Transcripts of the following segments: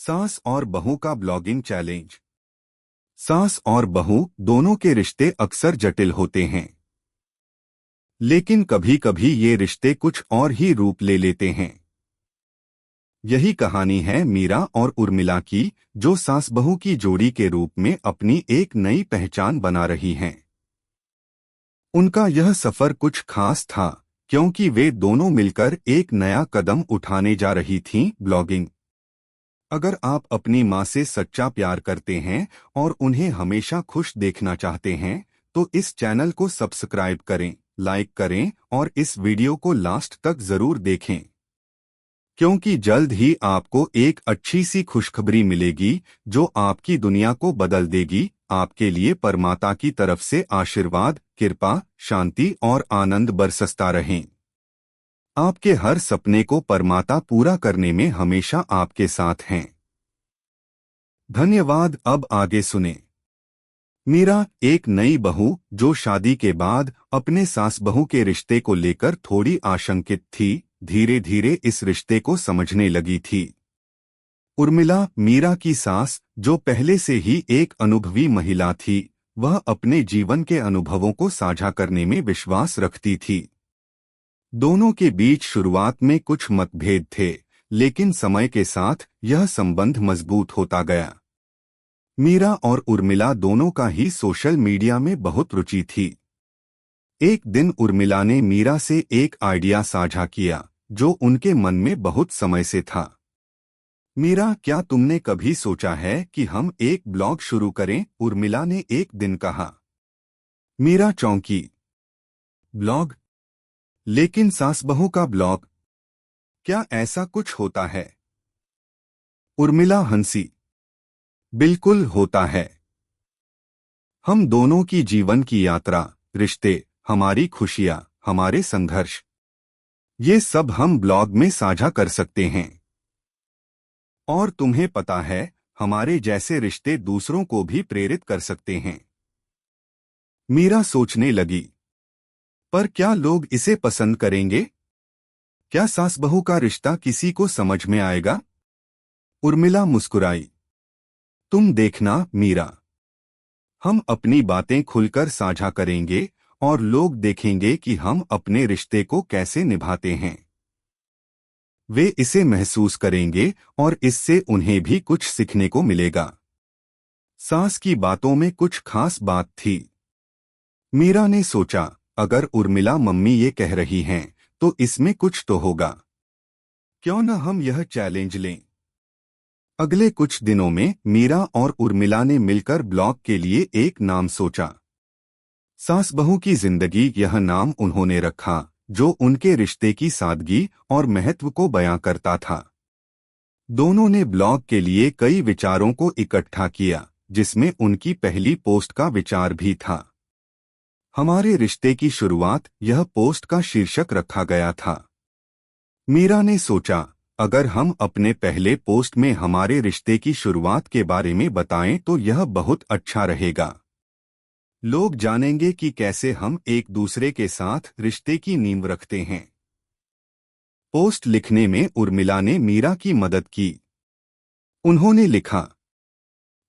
सास और बहू का ब्लॉगिंग चैलेंज। सास और बहू दोनों के रिश्ते अक्सर जटिल होते हैं, लेकिन कभी कभी ये रिश्ते कुछ और ही रूप ले लेते हैं। यही कहानी है मीरा और उर्मिला की, जो सास बहू की जोड़ी के रूप में अपनी एक नई पहचान बना रही हैं। उनका यह सफर कुछ खास था, क्योंकि वे दोनों मिलकर एक नया कदम उठाने जा रही थीं, ब्लॉगिंग। अगर आप अपनी माँ से सच्चा प्यार करते हैं और उन्हें हमेशा खुश देखना चाहते हैं, तो इस चैनल को सब्सक्राइब करें, लाइक करें और इस वीडियो को लास्ट तक जरूर देखें, क्योंकि जल्द ही आपको एक अच्छी सी खुशखबरी मिलेगी जो आपकी दुनिया को बदल देगी। आपके लिए परमात्मा की तरफ से आशीर्वाद, कृपा, शांति और आनंद बरसता रहें। आपके हर सपने को परमात्मा पूरा करने में हमेशा आपके साथ हैं। धन्यवाद। अब आगे सुने। मीरा एक नई बहू जो शादी के बाद अपने सास बहू के रिश्ते को लेकर थोड़ी आशंकित थी, धीरे धीरे इस रिश्ते को समझने लगी थी। उर्मिला, मीरा की सास, जो पहले से ही एक अनुभवी महिला थी, वह अपने जीवन के अनुभवों को साझा करने में विश्वास रखती थी। दोनों के बीच शुरुआत में कुछ मतभेद थे, लेकिन समय के साथ यह संबंध मजबूत होता गया। मीरा और उर्मिला दोनों का ही सोशल मीडिया में बहुत रुचि थी। एक दिन उर्मिला ने मीरा से एक आइडिया साझा किया जो उनके मन में बहुत समय से था। मीरा, क्या तुमने कभी सोचा है कि हम एक ब्लॉग शुरू करें? उर्मिला ने एक दिन कहा। मीरा चौंकी। ब्लॉग? लेकिन सास बहू का ब्लॉग? क्या ऐसा कुछ होता है? उर्मिला हंसी। बिल्कुल होता है। हम दोनों की जीवन की यात्रा, रिश्ते, हमारी खुशियां, हमारे संघर्ष, ये सब हम ब्लॉग में साझा कर सकते हैं। और तुम्हें पता है, हमारे जैसे रिश्ते दूसरों को भी प्रेरित कर सकते हैं। मीरा सोचने लगी, पर क्या लोग इसे पसंद करेंगे? क्या सास बहू का रिश्ता किसी को समझ में आएगा? उर्मिला मुस्कुराई। तुम देखना मीरा, हम अपनी बातें खुलकर साझा करेंगे और लोग देखेंगे कि हम अपने रिश्ते को कैसे निभाते हैं। वे इसे महसूस करेंगे और इससे उन्हें भी कुछ सीखने को मिलेगा। सास की बातों में कुछ खास बात थी। मीरा ने सोचा, अगर उर्मिला मम्मी ये कह रही हैं, तो इसमें कुछ तो होगा। क्यों न हम यह चैलेंज लें? अगले कुछ दिनों में मीरा और उर्मिला ने मिलकर ब्लॉग के लिए एक नाम सोचा। सास बहू की जिंदगी, यह नाम उन्होंने रखा, जो उनके रिश्ते की सादगी और महत्व को बयां करता था। दोनों ने ब्लॉग के लिए कई विचारों को इकट्ठा किया, जिसमें उनकी पहली पोस्ट का विचार भी था। हमारे रिश्ते की शुरुआत, यह पोस्ट का शीर्षक रखा गया था। मीरा ने सोचा, अगर हम अपने पहले पोस्ट में हमारे रिश्ते की शुरुआत के बारे में बताएं तो यह बहुत अच्छा रहेगा। लोग जानेंगे कि कैसे हम एक दूसरे के साथ रिश्ते की नींव रखते हैं। पोस्ट लिखने में उर्मिला ने मीरा की मदद की। उन्होंने लिखा,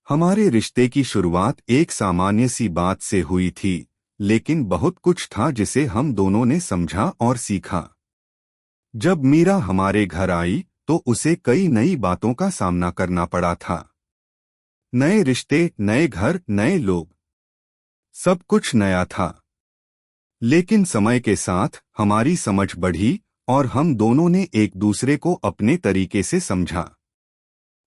हमारे रिश्ते की शुरुआत एक सामान्य सी बात से हुई थी, लेकिन बहुत कुछ था जिसे हम दोनों ने समझा और सीखा। जब मीरा हमारे घर आई तो उसे कई नई बातों का सामना करना पड़ा था। नए रिश्ते, नए घर, नए लोग, सब कुछ नया था। लेकिन समय के साथ हमारी समझ बढ़ी और हम दोनों ने एक दूसरे को अपने तरीके से समझा।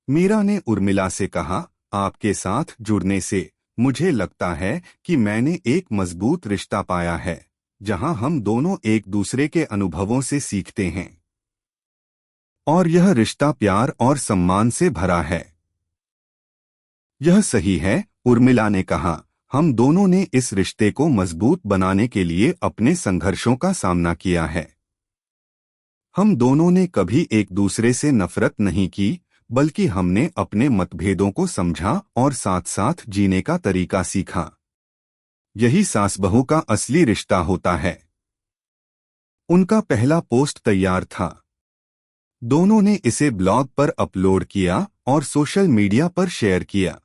मीरा ने उर्मिला से कहा, आपके साथ जुड़ने से मुझे लगता है कि मैंने एक मजबूत रिश्ता पाया है, जहां हम दोनों एक दूसरे के अनुभवों से सीखते हैं। और यह रिश्ता प्यार और सम्मान से भरा है। यह सही है, उर्मिला ने कहा। हम दोनों ने इस रिश्ते को मजबूत बनाने के लिए अपने संघर्षों का सामना किया है। हम दोनों ने कभी एक दूसरे से नफरत नहीं की, बल्कि हमने अपने मतभेदों को समझा और साथ साथ जीने का तरीका सीखा। यही सास बहू का असली रिश्ता होता है। उनका पहला पोस्ट तैयार था। दोनों ने इसे ब्लॉग पर अपलोड किया और सोशल मीडिया पर शेयर किया।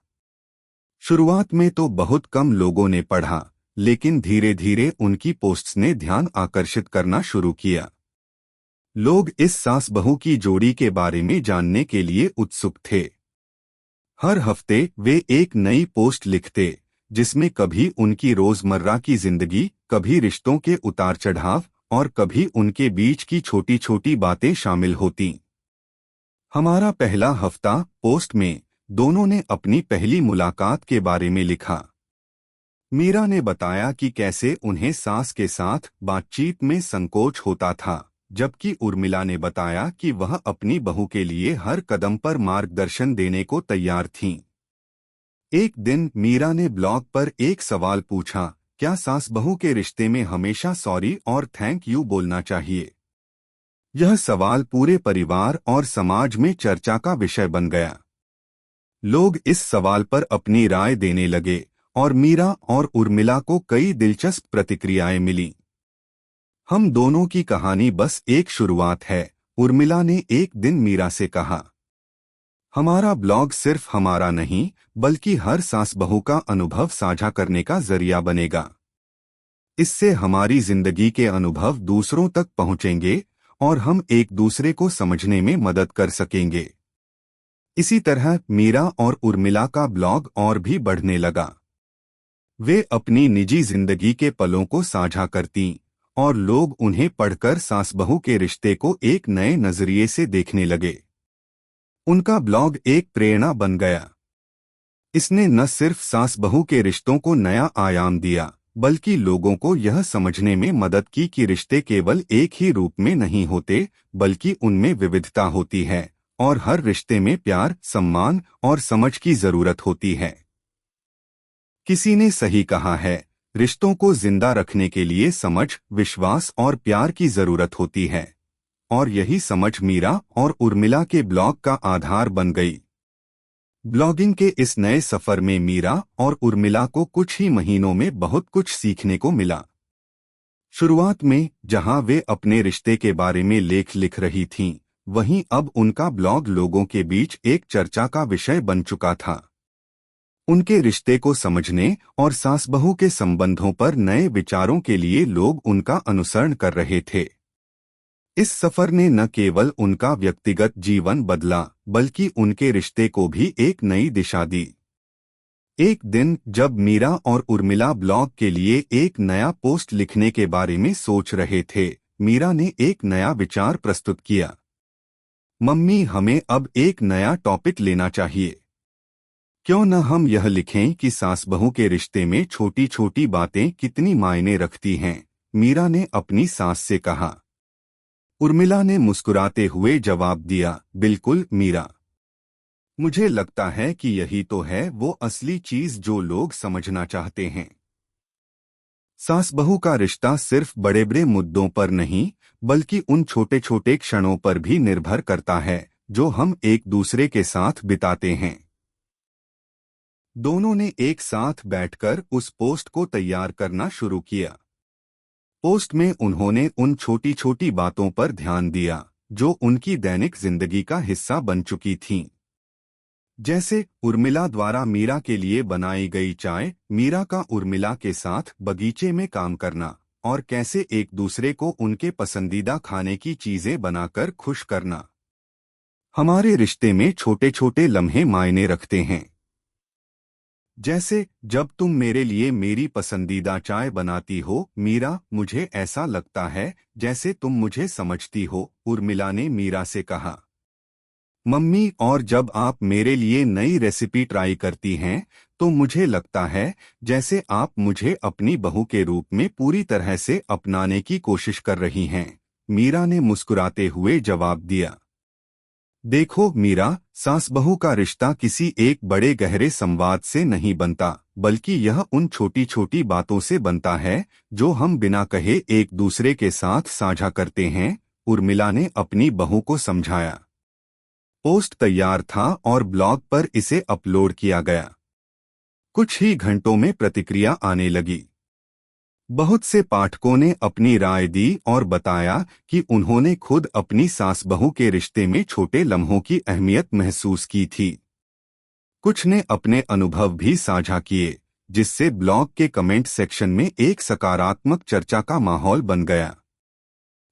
शुरुआत में तो बहुत कम लोगों ने पढ़ा, लेकिन धीरे धीरे उनकी पोस्ट्स ने ध्यान आकर्षित करना शुरू किया। लोग इस सास बहू की जोड़ी के बारे में जानने के लिए उत्सुक थे। हर हफ्ते वे एक नई पोस्ट लिखते, जिसमें कभी उनकी रोजमर्रा की जिंदगी, कभी रिश्तों के उतार चढ़ाव और कभी उनके बीच की छोटी छोटी बातें शामिल होती। हमारा पहला हफ्ता पोस्ट में दोनों ने अपनी पहली मुलाकात के बारे में लिखा। मीरा ने बताया कि कैसे उन्हें सास के साथ बातचीत में संकोच होता था, जबकि उर्मिला ने बताया कि वह अपनी बहू के लिए हर कदम पर मार्गदर्शन देने को तैयार थीं। एक दिन मीरा ने ब्लॉग पर एक सवाल पूछा, क्या सास बहू के रिश्ते में हमेशा सॉरी और थैंक यू बोलना चाहिए? यह सवाल पूरे परिवार और समाज में चर्चा का विषय बन गया। लोग इस सवाल पर अपनी राय देने लगे और मीरा और उर्मिला को कई दिलचस्प प्रतिक्रियाएं मिली। हम दोनों की कहानी बस एक शुरुआत है, उर्मिला ने एक दिन मीरा से कहा। हमारा ब्लॉग सिर्फ हमारा नहीं, बल्कि हर सास बहू का अनुभव साझा करने का जरिया बनेगा। इससे हमारी जिंदगी के अनुभव दूसरों तक पहुंचेंगे और हम एक दूसरे को समझने में मदद कर सकेंगे। इसी तरह मीरा और उर्मिला का ब्लॉग और भी बढ़ने लगा। वे अपनी निजी जिंदगी के पलों को साझा करतीं और लोग उन्हें पढ़कर सास बहू के रिश्ते को एक नए नजरिए से देखने लगे। उनका ब्लॉग एक प्रेरणा बन गया। इसने न सिर्फ सास बहू के रिश्तों को नया आयाम दिया, बल्कि लोगों को यह समझने में मदद की कि रिश्ते केवल एक ही रूप में नहीं होते, बल्कि उनमें विविधता होती है और हर रिश्ते में प्यार, सम्मान और समझ की जरूरत होती है। किसी ने सही कहा है, रिश्तों को जिंदा रखने के लिए समझ, विश्वास और प्यार की जरूरत होती है, और यही समझ मीरा और उर्मिला के ब्लॉग का आधार बन गई। ब्लॉगिंग के इस नए सफर में मीरा और उर्मिला को कुछ ही महीनों में बहुत कुछ सीखने को मिला। शुरुआत में जहां वे अपने रिश्ते के बारे में लेख लिख रही थीं, वहीं अब उनका ब्लॉग लोगों के बीच एक चर्चा का विषय बन चुका था। उनके रिश्ते को समझने और सास बहू के संबंधों पर नए विचारों के लिए लोग उनका अनुसरण कर रहे थे। इस सफर ने न केवल उनका व्यक्तिगत जीवन बदला, बल्कि उनके रिश्ते को भी एक नई दिशा दी। एक दिन जब मीरा और उर्मिला ब्लॉग के लिए एक नया पोस्ट लिखने के बारे में सोच रहे थे, मीरा ने एक नया विचार प्रस्तुत किया। मम्मी, हमें अब एक नया टॉपिक लेना चाहिए। क्यों न हम यह लिखें कि सास बहू के रिश्ते में छोटी छोटी बातें कितनी मायने रखती हैं, मीरा ने अपनी सास से कहा। उर्मिला ने मुस्कुराते हुए जवाब दिया, बिल्कुल मीरा। मुझे लगता है कि यही तो है वो असली चीज जो लोग समझना चाहते हैं। सास बहू का रिश्ता सिर्फ बड़े बड़े मुद्दों पर नहीं, बल्कि उन छोटे छोटे क्षणों पर भी निर्भर करता है जो हम एक दूसरे के साथ बिताते हैं। दोनों ने एक साथ बैठकर उस पोस्ट को तैयार करना शुरू किया। पोस्ट में उन्होंने उन छोटी छोटी बातों पर ध्यान दिया जो उनकी दैनिक जिंदगी का हिस्सा बन चुकी थीं। जैसे उर्मिला द्वारा मीरा के लिए बनाई गई चाय, मीरा का उर्मिला के साथ बगीचे में काम करना, और कैसे एक दूसरे को उनके पसंदीदा खाने की चीजें बनाकर खुश करना। हमारे रिश्ते में छोटे छोटे लम्हे मायने रखते हैं। जैसे जब तुम मेरे लिए मेरी पसंदीदा चाय बनाती हो मीरा, मुझे ऐसा लगता है जैसे तुम मुझे समझती हो, उर्मिला ने मीरा से कहा। मम्मी, और जब आप मेरे लिए नई रेसिपी ट्राई करती हैं तो मुझे लगता है जैसे आप मुझे अपनी बहू के रूप में पूरी तरह से अपनाने की कोशिश कर रही हैं, मीरा ने मुस्कुराते हुए जवाब दिया। देखो मीरा, सास बहू का रिश्ता किसी एक बड़े गहरे संवाद से नहीं बनता, बल्कि यह उन छोटी छोटी बातों से बनता है जो हम बिना कहे एक दूसरे के साथ साझा करते हैं, उर्मिला ने अपनी बहू को समझाया। पोस्ट तैयार था और ब्लॉग पर इसे अपलोड किया गया। कुछ ही घंटों में प्रतिक्रिया आने लगी। बहुत से पाठकों ने अपनी राय दी और बताया कि उन्होंने खुद अपनी सास बहू के रिश्ते में छोटे लम्हों की अहमियत महसूस की थी। कुछ ने अपने अनुभव भी साझा किए, जिससे ब्लॉग के कमेंट सेक्शन में एक सकारात्मक चर्चा का माहौल बन गया।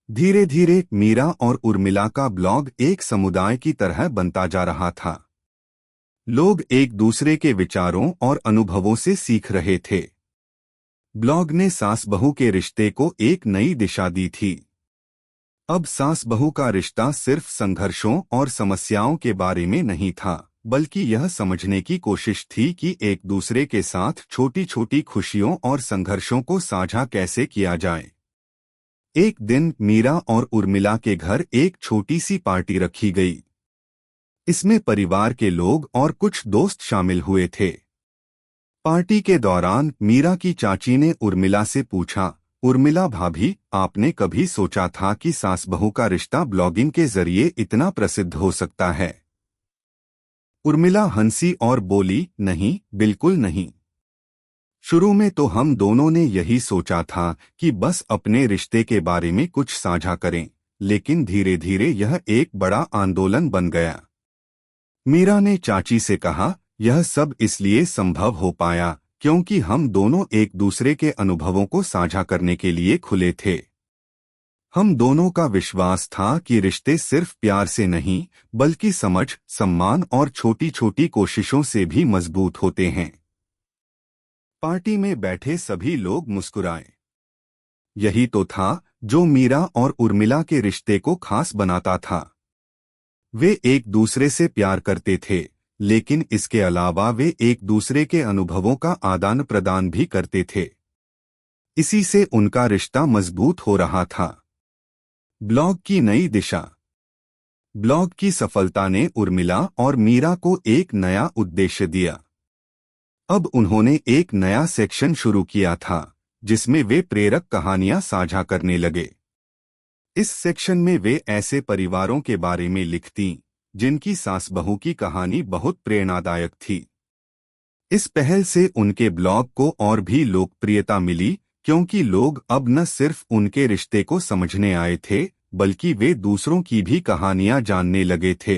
धीरे धीरे मीरा और उर्मिला का ब्लॉग एक समुदाय की तरह बनता जा रहा था। लोग एक दूसरे के विचारों और अनुभवों से सीख रहे थे। ब्लॉग ने सास बहू के रिश्ते को एक नई दिशा दी थी। अब सास बहू का रिश्ता सिर्फ संघर्षों और समस्याओं के बारे में नहीं था, बल्कि यह समझने की कोशिश थी कि एक दूसरे के साथ छोटी छोटी खुशियों और संघर्षों को साझा कैसे किया जाए। एक दिन मीरा और उर्मिला के घर एक छोटी सी पार्टी रखी गई। इसमें परिवार के लोग और कुछ दोस्त शामिल हुए थे। पार्टी के दौरान मीरा की चाची ने उर्मिला से पूछा, उर्मिला भाभी, आपने कभी सोचा था कि सास बहू का रिश्ता ब्लॉगिंग के जरिए इतना प्रसिद्ध हो सकता है? उर्मिला हंसी और बोली, नहीं, बिल्कुल नहीं। शुरू में तो हम दोनों ने यही सोचा था कि बस अपने रिश्ते के बारे में कुछ साझा करें, लेकिन धीरे धीरे यह एक बड़ा आंदोलन बन गया। मीरा ने चाची से कहा, यह सब इसलिए संभव हो पाया क्योंकि हम दोनों एक दूसरे के अनुभवों को साझा करने के लिए खुले थे। हम दोनों का विश्वास था कि रिश्ते सिर्फ प्यार से नहीं, बल्कि समझ, सम्मान और छोटी छोटी कोशिशों से भी मजबूत होते हैं। पार्टी में बैठे सभी लोग मुस्कुराए। यही तो था जो मीरा और उर्मिला के रिश्ते को खास बनाता था। वे एक दूसरे से प्यार करते थे, लेकिन इसके अलावा वे एक दूसरे के अनुभवों का आदान प्रदान भी करते थे। इसी से उनका रिश्ता मजबूत हो रहा था। ब्लॉग की नई दिशा। ब्लॉग की सफलता ने उर्मिला और मीरा को एक नया उद्देश्य दिया। अब उन्होंने एक नया सेक्शन शुरू किया था, जिसमें वे प्रेरक कहानियां साझा करने लगे। इस सेक्शन में वे ऐसे परिवारों के बारे में लिखती जिनकी सास बहू की कहानी बहुत प्रेरणादायक थी। इस पहल से उनके ब्लॉग को और भी लोकप्रियता मिली, क्योंकि लोग अब न सिर्फ उनके रिश्ते को समझने आए थे, बल्कि वे दूसरों की भी कहानियां जानने लगे थे।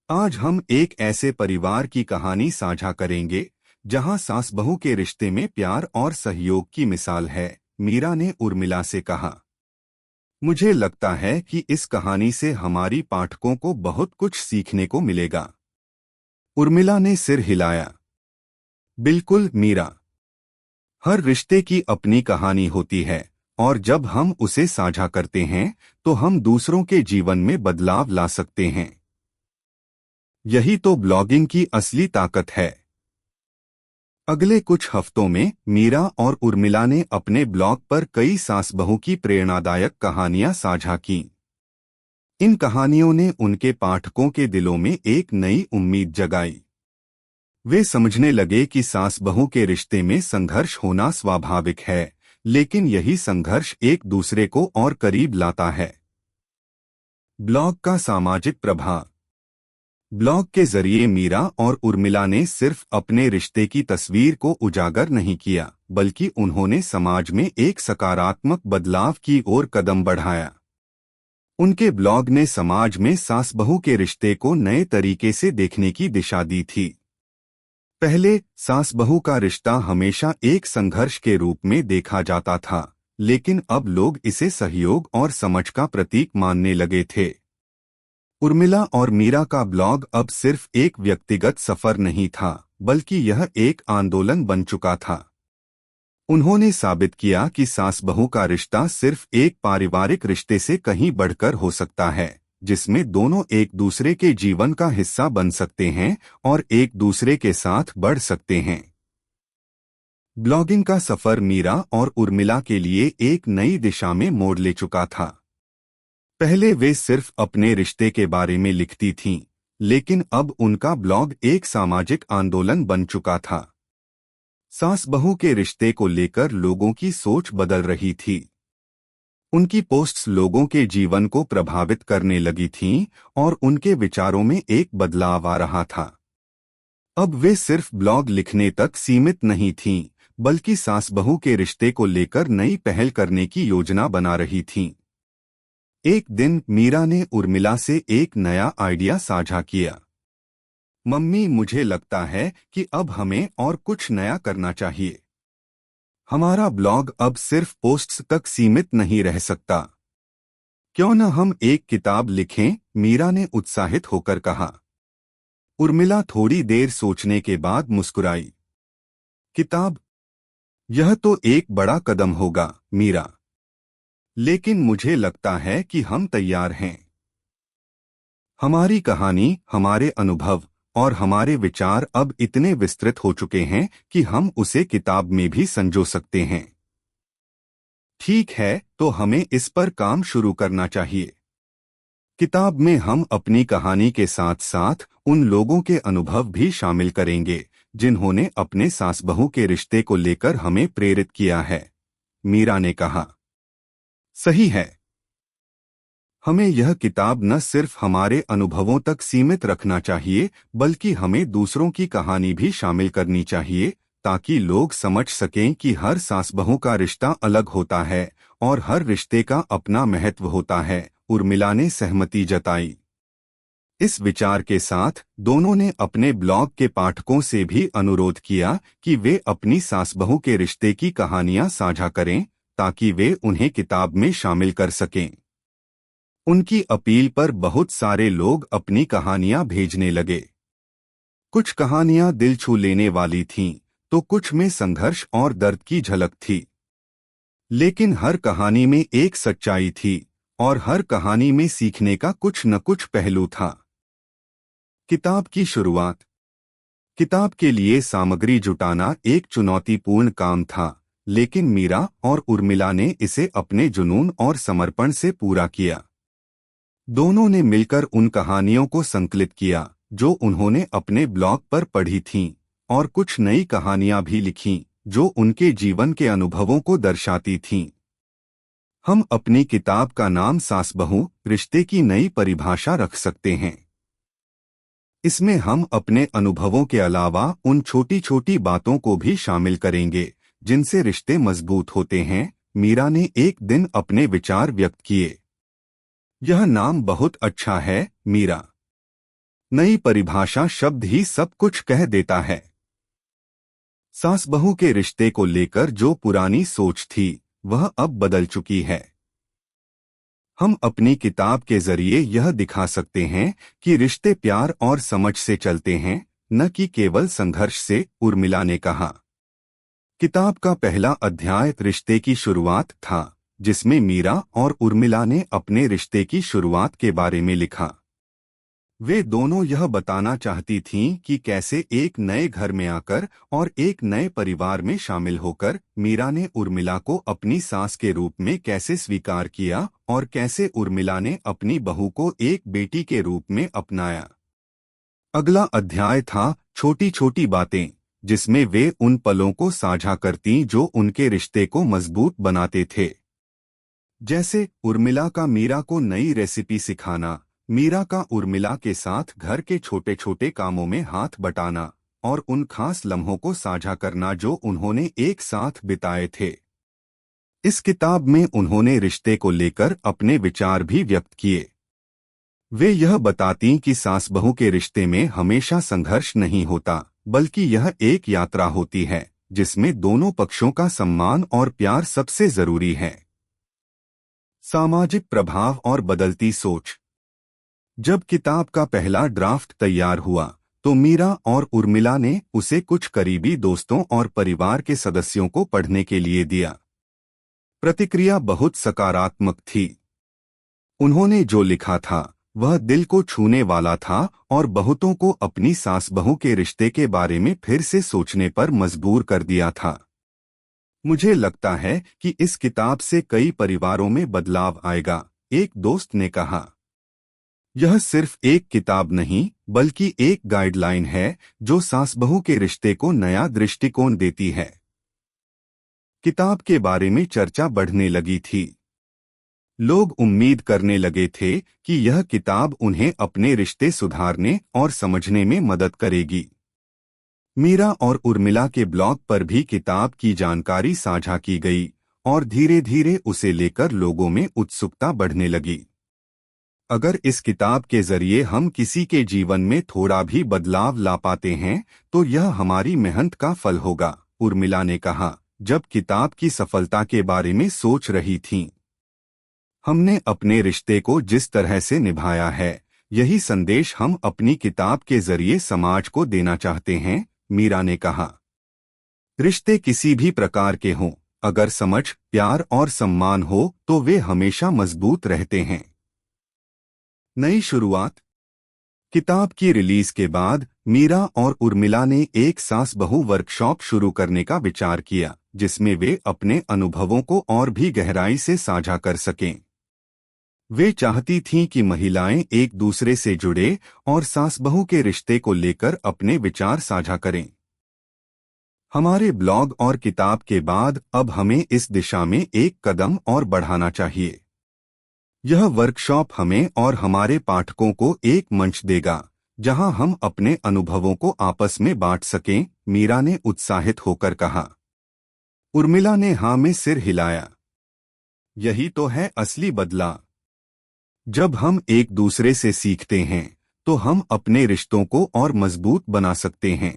आज हम एक ऐसे परिवार की कहानी साझा करेंगे जहां सास बहू के रिश्ते में प्यार और सहयोग की मिसाल है। मीरा ने उर्मिला से कहा, मुझे लगता है कि इस कहानी से हमारी पाठकों को बहुत कुछ सीखने को मिलेगा। उर्मिला ने सिर हिलाया। बिल्कुल मीरा, हर रिश्ते की अपनी कहानी होती है, और जब हम उसे साझा करते हैं तो हम दूसरों के जीवन में बदलाव ला सकते हैं। यही तो ब्लॉगिंग की असली ताकत है। अगले कुछ हफ्तों में मीरा और उर्मिला ने अपने ब्लॉग पर कई सास बहू की प्रेरणादायक कहानियां साझा कीं। इन कहानियों ने उनके पाठकों के दिलों में एक नई उम्मीद जगाई। वे समझने लगे कि सास बहू के रिश्ते में संघर्ष होना स्वाभाविक है, लेकिन यही संघर्ष एक दूसरे को और करीब लाता है। ब्लॉग का सामाजिक प्रभाव। ब्लॉग के जरिए मीरा और उर्मिला ने सिर्फ अपने रिश्ते की तस्वीर को उजागर नहीं किया, बल्कि उन्होंने समाज में एक सकारात्मक बदलाव की ओर कदम बढ़ाया। उनके ब्लॉग ने समाज में सास बहू के रिश्ते को नए तरीके से देखने की दिशा दी थी। पहले सास बहू का रिश्ता हमेशा एक संघर्ष के रूप में देखा जाता था, लेकिन अब लोग इसे सहयोग और समझ का प्रतीक मानने लगे थे। उर्मिला और मीरा का ब्लॉग अब सिर्फ एक व्यक्तिगत सफर नहीं था, बल्कि यह एक आंदोलन बन चुका था। उन्होंने साबित किया कि सास बहू का रिश्ता सिर्फ एक पारिवारिक रिश्ते से कहीं बढ़कर हो सकता है, जिसमें दोनों एक दूसरे के जीवन का हिस्सा बन सकते हैं और एक दूसरे के साथ बढ़ सकते हैं। ब्लॉगिंग का सफर मीरा और उर्मिला के लिए एक नई दिशा में मोड़ ले चुका था। पहले वे सिर्फ अपने रिश्ते के बारे में लिखती थीं, लेकिन अब उनका ब्लॉग एक सामाजिक आंदोलन बन चुका था। सास बहू के रिश्ते को लेकर लोगों की सोच बदल रही थी। उनकी पोस्ट्स लोगों के जीवन को प्रभावित करने लगी थीं और उनके विचारों में एक बदलाव आ रहा था। अब वे सिर्फ ब्लॉग लिखने तक सीमित नहीं थीं, बल्कि सास बहू के रिश्ते को लेकर नई पहल करने की योजना बना रही थीं। एक दिन मीरा ने उर्मिला से एक नया आइडिया साझा किया। मम्मी, मुझे लगता है कि अब हमें और कुछ नया करना चाहिए। हमारा ब्लॉग अब सिर्फ पोस्ट्स तक सीमित नहीं रह सकता। क्यों न हम एक किताब लिखें? मीरा ने उत्साहित होकर कहा। उर्मिला थोड़ी देर सोचने के बाद मुस्कुराई। किताब? यह तो एक बड़ा कदम होगा, मीरा। लेकिन मुझे लगता है कि हम तैयार हैं। हमारी कहानी, हमारे अनुभव और हमारे विचार अब इतने विस्तृत हो चुके हैं कि हम उसे किताब में भी संजो सकते हैं। ठीक है, तो हमें इस पर काम शुरू करना चाहिए। किताब में हम अपनी कहानी के साथ साथ उन लोगों के अनुभव भी शामिल करेंगे जिन्होंने अपने सास बहू के रिश्ते को लेकर हमें प्रेरित किया है, मीरा ने कहा। सही है। हमें यह किताब न सिर्फ हमारे अनुभवों तक सीमित रखना चाहिए, बल्कि हमें दूसरों की कहानी भी शामिल करनी चाहिए, ताकि लोग समझ सकें कि हर सास बहू का रिश्ता अलग होता है और हर रिश्ते का अपना महत्व होता है। उर्मिला ने सहमति जताई। इस विचार के साथ दोनों ने अपने ब्लॉग के पाठकों से भी अनुरोध किया कि वे अपनी सास बहू के रिश्ते की कहानियां साझा करें, ताकि वे उन्हें किताब में शामिल कर सकें। उनकी अपील पर बहुत सारे लोग अपनी कहानियां भेजने लगे। कुछ कहानियां दिल छू लेने वाली थीं, तो कुछ में संघर्ष और दर्द की झलक थी। लेकिन हर कहानी में एक सच्चाई थी और हर कहानी में सीखने का कुछ न कुछ पहलू था। किताब की शुरुआत। किताब के लिए सामग्री जुटाना एक चुनौतीपूर्ण काम था, लेकिन मीरा और उर्मिला ने इसे अपने जुनून और समर्पण से पूरा किया। दोनों ने मिलकर उन कहानियों को संकलित किया जो उन्होंने अपने ब्लॉग पर पढ़ी थीं, और कुछ नई कहानियां भी लिखीं जो उनके जीवन के अनुभवों को दर्शाती थीं। हम अपनी किताब का नाम सास बहू रिश्ते की नई परिभाषा रख सकते हैं। इसमें हम अपने अनुभवों के अलावा उन छोटी छोटी बातों को भी शामिल करेंगे जिनसे रिश्ते मजबूत होते हैं, मीरा ने एक दिन अपने विचार व्यक्त किए। यह नाम बहुत अच्छा है, मीरा। नई परिभाषा शब्द ही सब कुछ कह देता है। सास बहू के रिश्ते को लेकर जो पुरानी सोच थी, वह अब बदल चुकी है। हम अपनी किताब के जरिए यह दिखा सकते हैं कि रिश्ते प्यार और समझ से चलते हैं, न कि केवल संघर्ष से, उर्मिला ने कहा। किताब का पहला अध्याय रिश्ते की शुरुआत था, जिसमें मीरा और उर्मिला ने अपने रिश्ते की शुरुआत के बारे में लिखा। वे दोनों यह बताना चाहती थीं कि कैसे एक नए घर में आकर और एक नए परिवार में शामिल होकर मीरा ने उर्मिला को अपनी सास के रूप में कैसे स्वीकार किया और कैसे उर्मिला ने अपनी बहू को एक बेटी के रूप में अपनाया। अगला अध्याय था छोटी छोटी बातें, जिसमें वे उन पलों को साझा करतीं जो उनके रिश्ते को मजबूत बनाते थे। जैसे उर्मिला का मीरा को नई रेसिपी सिखाना, मीरा का उर्मिला के साथ घर के छोटे छोटे कामों में हाथ बटाना और उन खास लम्हों को साझा करना जो उन्होंने एक साथ बिताए थे। इस किताब में उन्होंने रिश्ते को लेकर अपने विचार भी व्यक्त किए। वे यह बताती कि सास बहू के रिश्ते में हमेशा संघर्ष नहीं होता, बल्कि यह एक यात्रा होती है जिसमें दोनों पक्षों का सम्मान और प्यार सबसे जरूरी है। सामाजिक प्रभाव और बदलती सोच। जब किताब का पहला ड्राफ्ट तैयार हुआ, तो मीरा और उर्मिला ने उसे कुछ करीबी दोस्तों और परिवार के सदस्यों को पढ़ने के लिए दिया। प्रतिक्रिया बहुत सकारात्मक थी। उन्होंने जो लिखा था वह दिल को छूने वाला था और बहुतों को अपनी सास बहू के रिश्ते के बारे में फिर से सोचने पर मजबूर कर दिया था। मुझे लगता है कि इस किताब से कई परिवारों में बदलाव आएगा, एक दोस्त ने कहा। यह सिर्फ एक किताब नहीं, बल्कि एक गाइडलाइन है जो सास बहू के रिश्ते को नया दृष्टिकोण देती है। किताब के बारे में चर्चा बढ़ने लगी थी। लोग उम्मीद करने लगे थे कि यह किताब उन्हें अपने रिश्ते सुधारने और समझने में मदद करेगी। मीरा और उर्मिला के ब्लॉग पर भी किताब की जानकारी साझा की गई और धीरे धीरे उसे लेकर लोगों में उत्सुकता बढ़ने लगी। अगर इस किताब के जरिए हम किसी के जीवन में थोड़ा भी बदलाव ला पाते हैं तो यह हमारी मेहनत का फल होगा, उर्मिला ने कहा जब किताब की सफलता के बारे में सोच रही थीं। हमने अपने रिश्ते को जिस तरह से निभाया है, यही संदेश हम अपनी किताब के जरिए समाज को देना चाहते हैं, मीरा ने कहा। रिश्ते किसी भी प्रकार के हों, अगर समझ, प्यार और सम्मान हो तो वे हमेशा मजबूत रहते हैं। नई शुरुआत। किताब की रिलीज के बाद मीरा और उर्मिला ने एक सास बहू वर्कशॉप शुरू करने का विचार किया, जिसमें वे अपने अनुभवों को और भी गहराई से साझा कर सकें। वे चाहती थीं कि महिलाएं एक दूसरे से जुड़े और सास बहू के रिश्ते को लेकर अपने विचार साझा करें। हमारे ब्लॉग और किताब के बाद अब हमें इस दिशा में एक कदम और बढ़ाना चाहिए। यह वर्कशॉप हमें और हमारे पाठकों को एक मंच देगा जहां हम अपने अनुभवों को आपस में बांट सकें, मीरा ने उत्साहित होकर कहा। उर्मिला ने हाँ में सिर हिलाया। यही तो है असली बदलाव। जब हम एक दूसरे से सीखते हैं तो हम अपने रिश्तों को और मजबूत बना सकते हैं।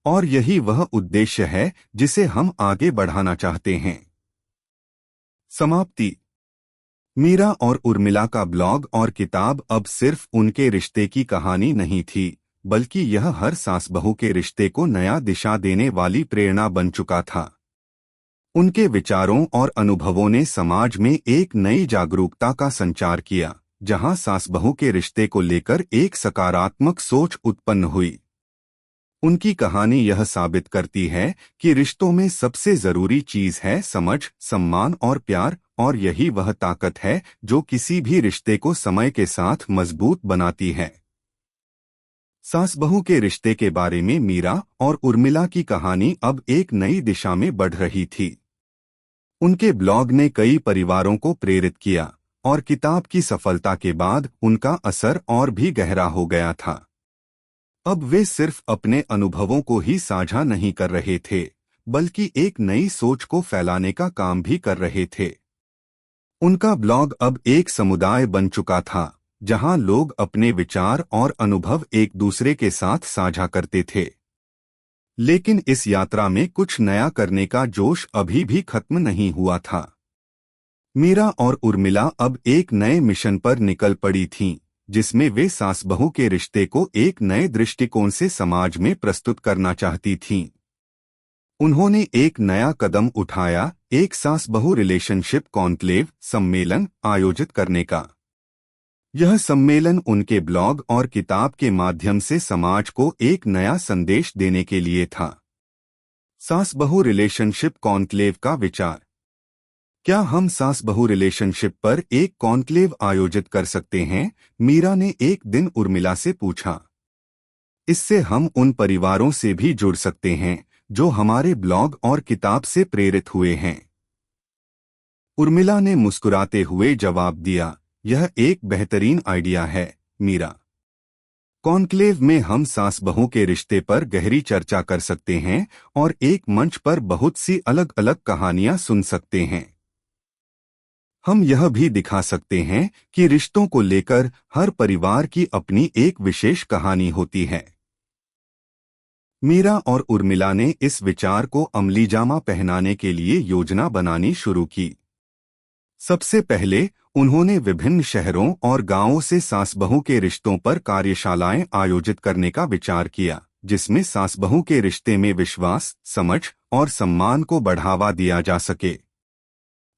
और यही वह उद्देश्य है जिसे हम आगे बढ़ाना चाहते हैं। समाप्ति। मीरा और उर्मिला का ब्लॉग और किताब अब सिर्फ उनके रिश्ते की कहानी नहीं थी, बल्कि यह हर सास बहू के रिश्ते को नया दिशा देने वाली प्रेरणा बन चुका था। उनके विचारों और अनुभवों ने समाज में एक नई जागरूकता का संचार किया, जहां सास बहू के रिश्ते को लेकर एक सकारात्मक सोच उत्पन्न हुई। उनकी कहानी यह साबित करती है कि रिश्तों में सबसे जरूरी चीज है समझ, सम्मान और प्यार, और यही वह ताकत है जो किसी भी रिश्ते को समय के साथ मजबूत बनाती है। सास बहू के रिश्ते के बारे में मीरा और उर्मिला की कहानी अब एक नई दिशा में बढ़ रही थी। उनके ब्लॉग ने कई परिवारों को प्रेरित किया और किताब की सफलता के बाद उनका असर और भी गहरा हो गया था। अब वे सिर्फ अपने अनुभवों को ही साझा नहीं कर रहे थे, बल्कि एक नई सोच को फैलाने का काम भी कर रहे थे। उनका ब्लॉग अब एक समुदाय बन चुका था, जहां लोग अपने विचार और अनुभव एक दूसरे के साथ साझा करते थे। लेकिन इस यात्रा में कुछ नया करने का जोश अभी भी खत्म नहीं हुआ था। मीरा और उर्मिला अब एक नए मिशन पर निकल पड़ी थीं, जिसमें वे सास बहू के रिश्ते को एक नए दृष्टिकोण से समाज में प्रस्तुत करना चाहती थीं। उन्होंने एक नया कदम उठाया, एक सास बहू रिलेशनशिप कॉन्क्लेव सम्मेलन आयोजित करने का। यह सम्मेलन उनके ब्लॉग और किताब के माध्यम से समाज को एक नया संदेश देने के लिए था। सास बहू रिलेशनशिप कॉन्क्लेव का विचार। क्या हम सास बहू रिलेशनशिप पर एक कॉन्क्लेव आयोजित कर सकते हैं? मीरा ने एक दिन उर्मिला से पूछा। इससे हम उन परिवारों से भी जुड़ सकते हैं जो हमारे ब्लॉग और किताब से प्रेरित हुए हैं। उर्मिला ने मुस्कुराते हुए जवाब दिया, यह एक बेहतरीन आइडिया है, मीरा। कॉन्क्लेव में हम सास बहू के रिश्ते पर गहरी चर्चा कर सकते हैं और एक मंच पर बहुत सी अलग अलग कहानियां सुन सकते हैं। हम यह भी दिखा सकते हैं कि रिश्तों को लेकर हर परिवार की अपनी एक विशेष कहानी होती है। मीरा और उर्मिला ने इस विचार को अमलीजामा पहनाने के लिए योजना बनानी शुरू की। सबसे पहले उन्होंने विभिन्न शहरों और गांवों से सास बहू के रिश्तों पर कार्यशालाएं आयोजित करने का विचार किया, जिसमें सास बहू के रिश्ते में विश्वास, समझ और सम्मान को बढ़ावा दिया जा सके।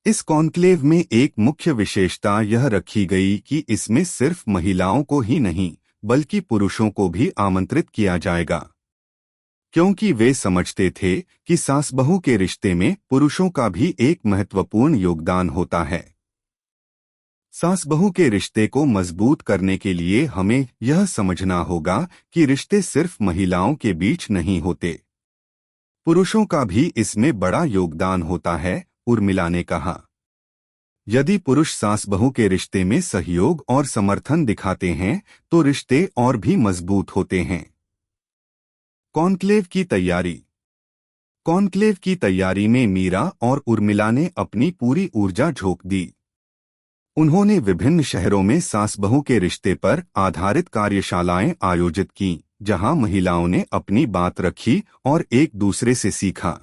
इस कॉन्क्लेव में एक मुख्य विशेषता यह रखी गई कि इसमें सिर्फ महिलाओं को ही नहीं, बल्कि पुरुषों को भी आमंत्रित किया जाएगा, क्योंकि वे समझते थे कि सास बहू के रिश्ते में पुरुषों का भी एक महत्वपूर्ण योगदान होता है। सास बहू के रिश्ते को मजबूत करने के लिए हमें यह समझना होगा कि रिश्ते सिर्फ महिलाओं के बीच नहीं होते, पुरुषों का भी इसमें बड़ा योगदान होता है, उर्मिला ने कहा। यदि पुरुष सास बहू के रिश्ते में सहयोग और समर्थन दिखाते हैं तो रिश्ते और भी मजबूत होते हैं। कॉन्क्लेव की तैयारी। कॉन्क्लेव की तैयारी में मीरा और उर्मिला ने अपनी पूरी ऊर्जा झोंक दी। उन्होंने विभिन्न शहरों में सास बहू के रिश्ते पर आधारित कार्यशालाएं आयोजित की, जहां महिलाओं ने अपनी बात रखी और एक दूसरे से सीखा।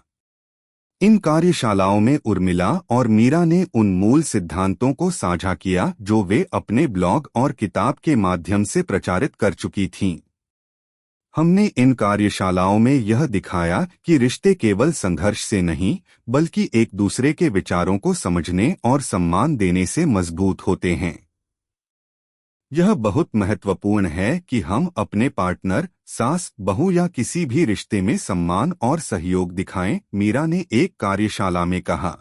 इन कार्यशालाओं में उर्मिला और मीरा ने उन मूल सिद्धांतों को साझा किया जो वे अपने ब्लॉग और किताब के माध्यम से प्रचारित कर चुकी थीं। हमने इन कार्यशालाओं में यह दिखाया कि रिश्ते केवल संघर्ष से नहीं, बल्कि एक दूसरे के विचारों को समझने और सम्मान देने से मजबूत होते हैं। यह बहुत महत्वपूर्ण है कि हम अपने पार्टनर, सास, बहू या किसी भी रिश्ते में सम्मान और सहयोग दिखाएं, मीरा ने एक कार्यशाला में कहा।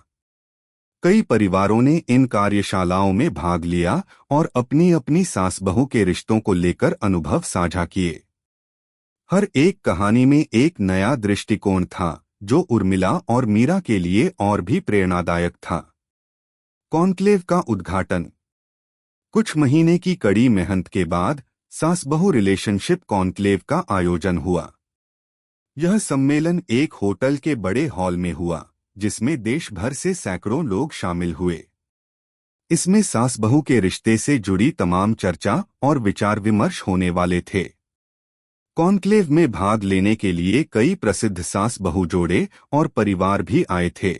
कई परिवारों ने इन कार्यशालाओं में भाग लिया और अपनी अपनी सास बहू के रिश्तों को लेकर अनुभव साझा किए। हर एक कहानी में एक नया दृष्टिकोण था, जो उर्मिला और मीरा के लिए और भी प्रेरणादायक था। कॉन्क्लेव का उद्घाटन। कुछ महीने की कड़ी मेहनत के बाद सास बहू रिलेशनशिप कॉन्क्लेव का आयोजन हुआ। यह सम्मेलन एक होटल के बड़े हॉल में हुआ, जिसमें देश भर से सैकड़ों लोग शामिल हुए। इसमें सास बहू के रिश्ते से जुड़ी तमाम चर्चा और विचार विमर्श होने वाले थे। कॉन्क्लेव में भाग लेने के लिए कई प्रसिद्ध सास बहू जोड़े और परिवार भी आए थे।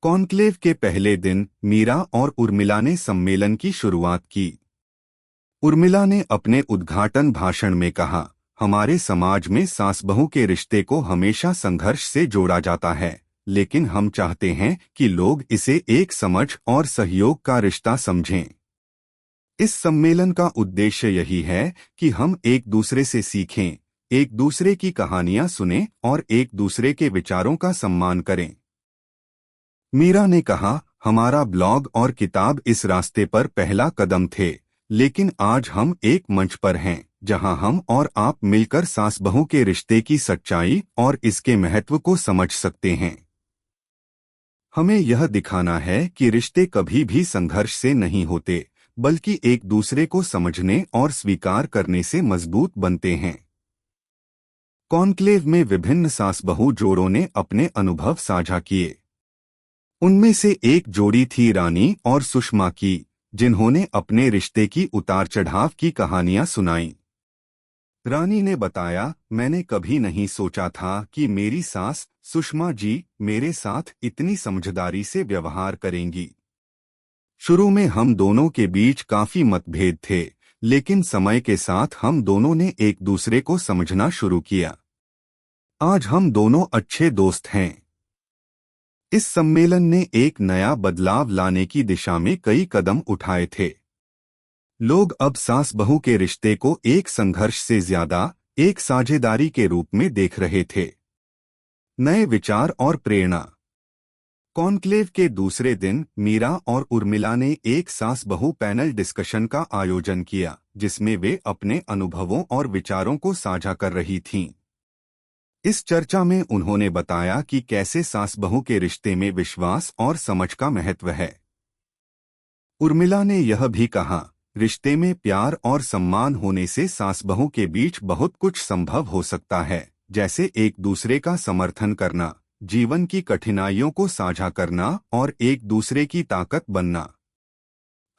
कॉन्क्लेव के पहले दिन मीरा और उर्मिला ने सम्मेलन की शुरुआत की। उर्मिला ने अपने उद्घाटन भाषण में कहा, हमारे समाज में सास बहू के रिश्ते को हमेशा संघर्ष से जोड़ा जाता है, लेकिन हम चाहते हैं कि लोग इसे एक समझ और सहयोग का रिश्ता समझें। इस सम्मेलन का उद्देश्य यही है कि हम एक दूसरे से सीखें, एक दूसरे की कहानियां सुनें और एक दूसरे के विचारों का सम्मान करें। मीरा ने कहा, हमारा ब्लॉग और किताब इस रास्ते पर पहला कदम थे, लेकिन आज हम एक मंच पर हैं, जहां हम और आप मिलकर सास बहू के रिश्ते की सच्चाई और इसके महत्व को समझ सकते हैं। हमें यह दिखाना है कि रिश्ते कभी भी संघर्ष से नहीं होते, बल्कि एक दूसरे को समझने और स्वीकार करने से मजबूत बनते हैं। कॉन्क्लेव में विभिन्न सास बहू जोड़ों ने अपने अनुभव साझा किए। उनमें से एक जोड़ी थी रानी और सुषमा की, जिन्होंने अपने रिश्ते की उतार चढ़ाव की कहानियां सुनाईं। रानी ने बताया, मैंने कभी नहीं सोचा था कि मेरी सास सुषमा जी मेरे साथ इतनी समझदारी से व्यवहार करेंगी। शुरू में हम दोनों के बीच काफी मतभेद थे, लेकिन समय के साथ हम दोनों ने एक दूसरे को समझना शुरू किया। आज हम दोनों अच्छे दोस्त हैं। इस सम्मेलन ने एक नया बदलाव लाने की दिशा में कई कदम उठाए थे। लोग अब सास बहू के रिश्ते को एक संघर्ष से ज्यादा एक साझेदारी के रूप में देख रहे थे। नए विचार और प्रेरणा। कॉन्क्लेव के दूसरे दिन मीरा और उर्मिला ने एक सास बहू पैनल डिस्कशन का आयोजन किया, जिसमें वे अपने अनुभवों और विचारों को साझा कर रही थीं। इस चर्चा में उन्होंने बताया कि कैसे सास बहू के रिश्ते में विश्वास और समझ का महत्व है। उर्मिला ने यह भी कहा, रिश्ते में प्यार और सम्मान होने से सास बहू के बीच बहुत कुछ संभव हो सकता है, जैसे एक दूसरे का समर्थन करना, जीवन की कठिनाइयों को साझा करना और एक दूसरे की ताकत बनना।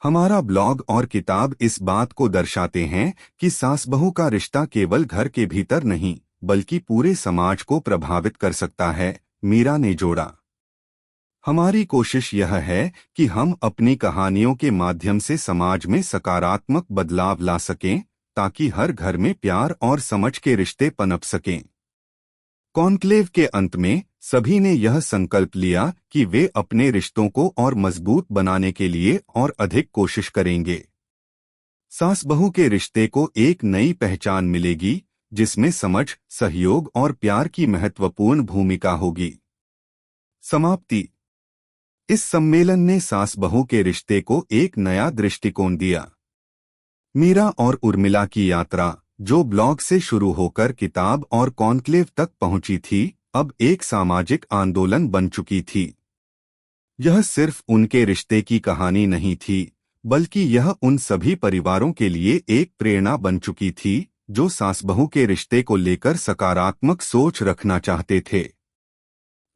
हमारा ब्लॉग और किताब इस बात को दर्शाते हैं कि सास बहू का रिश्ता केवल घर के भीतर नहीं, बल्कि पूरे समाज को प्रभावित कर सकता है, मीरा ने जोड़ा। हमारी कोशिश यह है कि हम अपनी कहानियों के माध्यम से समाज में सकारात्मक बदलाव ला सकें, ताकि हर घर में प्यार और समझ के रिश्ते पनप सकें। कॉन्क्लेव के अंत में सभी ने यह संकल्प लिया कि वे अपने रिश्तों को और मजबूत बनाने के लिए और अधिक कोशिश करेंगे। सास बहू के रिश्ते को एक नई पहचान मिलेगी, जिसमें समझ, सहयोग और प्यार की महत्वपूर्ण भूमिका होगी। समाप्ति। इस सम्मेलन ने सास बहू के रिश्ते को एक नया दृष्टिकोण दिया। मीरा और उर्मिला की यात्रा, जो ब्लॉग से शुरू होकर किताब और कॉन्क्लेव तक पहुंची थी, अब एक सामाजिक आंदोलन बन चुकी थी। यह सिर्फ उनके रिश्ते की कहानी नहीं थी, बल्कि यह उन सभी परिवारों के लिए एक प्रेरणा बन चुकी थी, जो सास बहू के रिश्ते को लेकर सकारात्मक सोच रखना चाहते थे।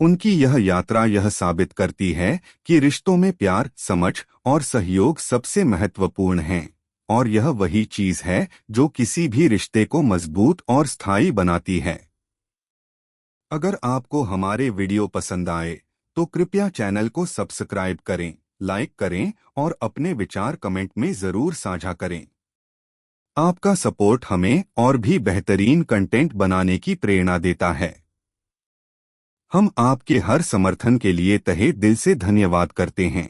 उनकी यह यात्रा यह साबित करती है कि रिश्तों में प्यार, समझ और सहयोग सबसे महत्वपूर्ण हैं, और यह वही चीज है जो किसी भी रिश्ते को मजबूत और स्थायी बनाती है। अगर आपको हमारे वीडियो पसंद आए तो कृपया चैनल को सब्सक्राइब करें, लाइक करें और अपने विचार कमेंट में जरूर साझा करें। आपका सपोर्ट हमें और भी बेहतरीन कंटेंट बनाने की प्रेरणा देता है। हम आपके हर समर्थन के लिए तहे दिल से धन्यवाद करते हैं।